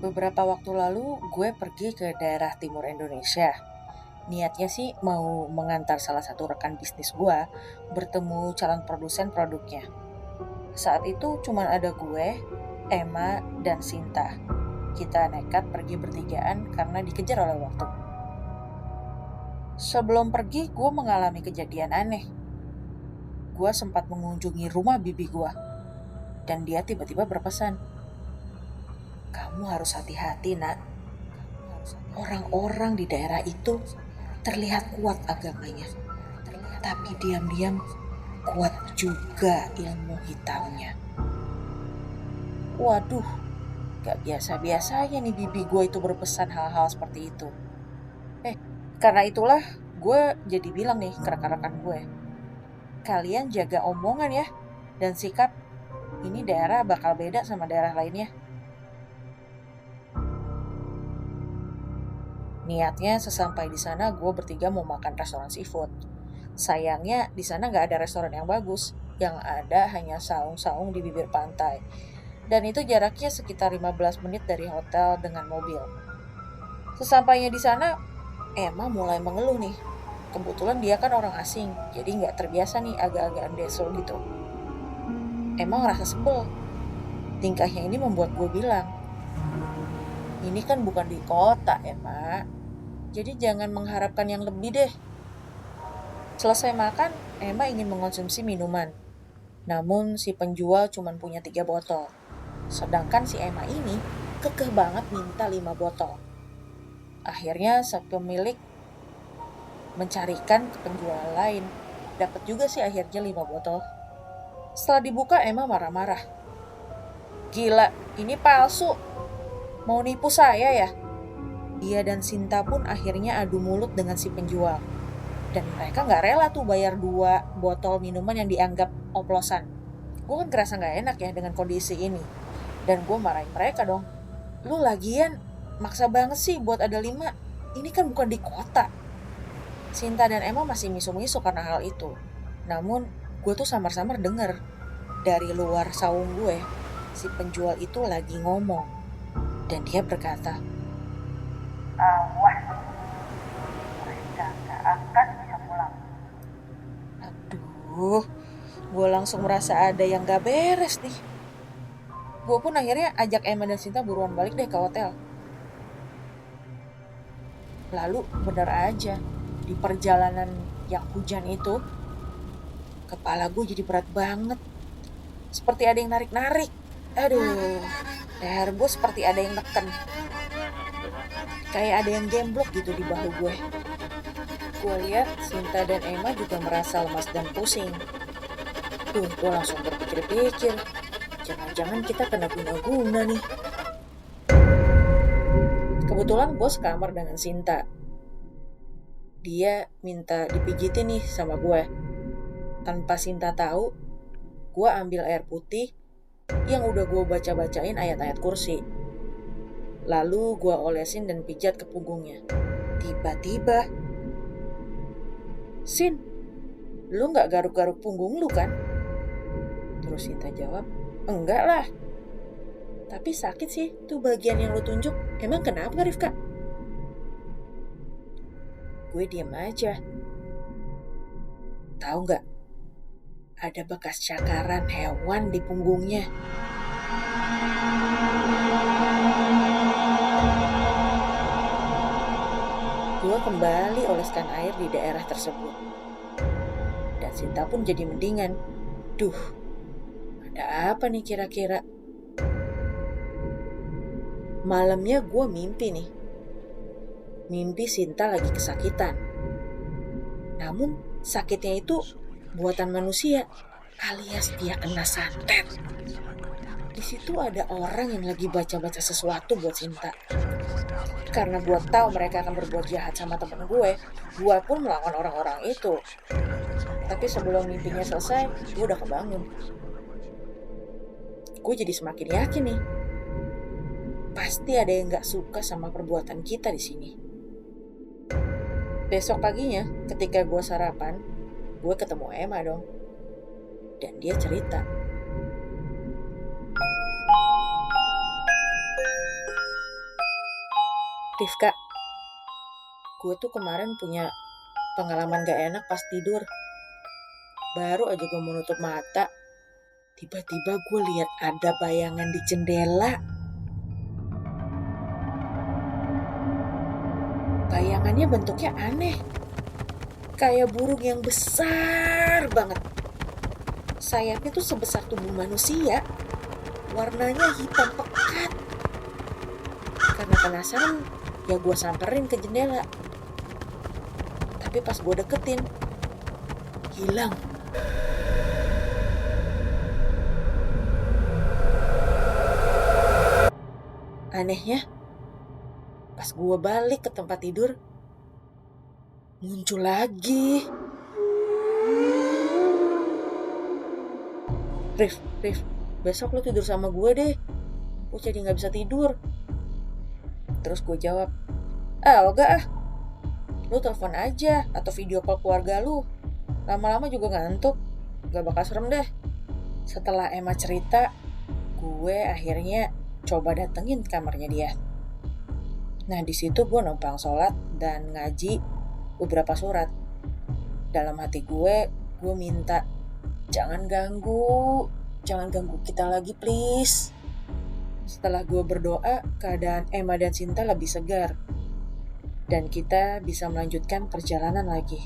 Beberapa waktu lalu gue pergi ke daerah timur Indonesia. Niatnya sih mau mengantar salah satu rekan bisnis gue bertemu calon produsen produknya. Saat itu cuma ada gue, Emma, dan Sinta. Kita nekat pergi bertigaan karena dikejar oleh waktu. Sebelum pergi, gue mengalami kejadian aneh. Gue sempat mengunjungi rumah bibi gue, dan dia tiba-tiba berpesan, "Kamu harus hati-hati, nak. Orang-orang di daerah itu terlihat kuat agamanya, tapi diam-diam kuat juga ilmu hitamnya." Waduh, gak biasa-biasanya nih bibi gue itu berpesan hal-hal seperti itu. Karena itulah gue jadi bilang nih ke rekan-rekan gue, kalian jaga omongan ya, dan sikap. Ini daerah bakal beda sama daerah lainnya. Niatnya sesampai di sana gue bertiga mau makan restoran seafood. Sayangnya di sana nggak ada restoran yang bagus, yang ada hanya saung-saung di bibir pantai. Dan itu jaraknya sekitar 15 menit dari hotel dengan mobil. Sesampainya di sana, Emma mulai mengeluh nih. Kebetulan dia kan orang asing, jadi nggak terbiasa nih agak-agak deso gitu. Emma ngerasa sebel. Tingkahnya ini membuat gue bilang, ini kan bukan di kota, Emma. Jadi jangan mengharapkan yang lebih deh. Selesai makan, Emma ingin mengonsumsi minuman. Namun si penjual cuma punya 3 botol. Sedangkan si Emma ini kekeh banget minta 5 botol. Akhirnya sang pemilik mencarikan ke penjual lain. Dapat juga sih akhirnya 5 botol. Setelah dibuka, Emma marah-marah. "Gila, ini palsu. Mau nipu saya ya?" Dia dan Sinta pun akhirnya adu mulut dengan si penjual. Dan mereka gak rela tuh bayar 2 botol minuman yang dianggap oplosan. Gue kan kerasa gak enak ya dengan kondisi ini. Dan gue marahin mereka dong. "Lu lagian maksa banget sih buat ada 5. Ini kan bukan di kota." Sinta dan Emma masih misu-misu karena hal itu. Namun gue tuh samar-samar denger dari luar saung gue, si penjual itu lagi ngomong. Dan dia berkata, "Awas, mereka gak akan bisa pulang." Aduh, gue langsung merasa ada yang gak beres nih. Gue pun akhirnya ajak Emma dan Sinta buruan balik deh ke hotel. Lalu bener aja, di perjalanan yang hujan itu, kepala gue jadi berat banget. Seperti ada yang narik-narik. Aduh, leher gue seperti ada yang neken. Kayak ada yang gemblok gitu di bahu gue. Gue lihat Sinta dan Emma juga merasa lemas dan pusing. Gue langsung berpikir-pikir, jangan-jangan kita kena guna-guna nih. Kebetulan gue sekamar dengan Sinta. Dia minta dipijitin nih sama gue. Tanpa Sinta tahu, gue ambil air putih yang udah gue baca-bacain ayat-ayat kursi. Lalu gue olesin dan pijat ke punggungnya. Tiba-tiba, "Sin, lu gak garuk-garuk punggung lu kan?" Terus Sinta jawab, "Enggak lah. Tapi sakit sih tuh bagian yang lu tunjuk. Emang kenapa, Rifka?" Gue diam aja. Tahu gak? Ada bekas cakaran hewan di punggungnya. Gue kembali oleskan air di daerah tersebut. Dan Sinta pun jadi mendingan. Duh, ada apa nih kira-kira? Malamnya gue mimpi nih. Mimpi Sinta lagi kesakitan. Namun sakitnya itu buatan manusia, alias dia kena santet. Di situ ada orang yang lagi baca-baca sesuatu buat Sinta. Karena gue tahu mereka akan berbuat jahat sama temen gue pun melawan orang-orang itu. Tapi sebelum mimpinya selesai, gue udah kebangun. Gue jadi semakin yakin nih, pasti ada yang gak suka sama perbuatan kita di sini. Besok paginya, ketika gue sarapan, gue ketemu Emma dong. Dan dia cerita, Rifka, gue tuh kemarin punya pengalaman gak enak pas tidur. Baru aja gue menutup mata, tiba-tiba gue lihat ada bayangan di jendela. Bayangannya bentuknya aneh, kayak burung yang besar banget. Sayapnya tuh sebesar tubuh manusia, warnanya hitam pekat. Karena penasaran, ya gue samperin ke jendela. Tapi pas gue deketin, hilang. Anehnya, pas gue balik ke tempat tidur, muncul lagi. Rif, besok lo tidur sama gue deh. Gue jadi gak bisa tidur. Terus gue jawab, enggak ah. Lu telepon aja atau video call keluarga lu. Lama-lama juga ngantuk. Gak bakal serem deh. Setelah Emma cerita, gue akhirnya coba datengin kamarnya dia. Nah di situ gue numpang sholat dan ngaji beberapa surat. Dalam hati gue minta, jangan ganggu kita lagi please. Setelah gue berdoa, keadaan Emma dan Sinta lebih segar. Dan kita bisa melanjutkan perjalanan lagi.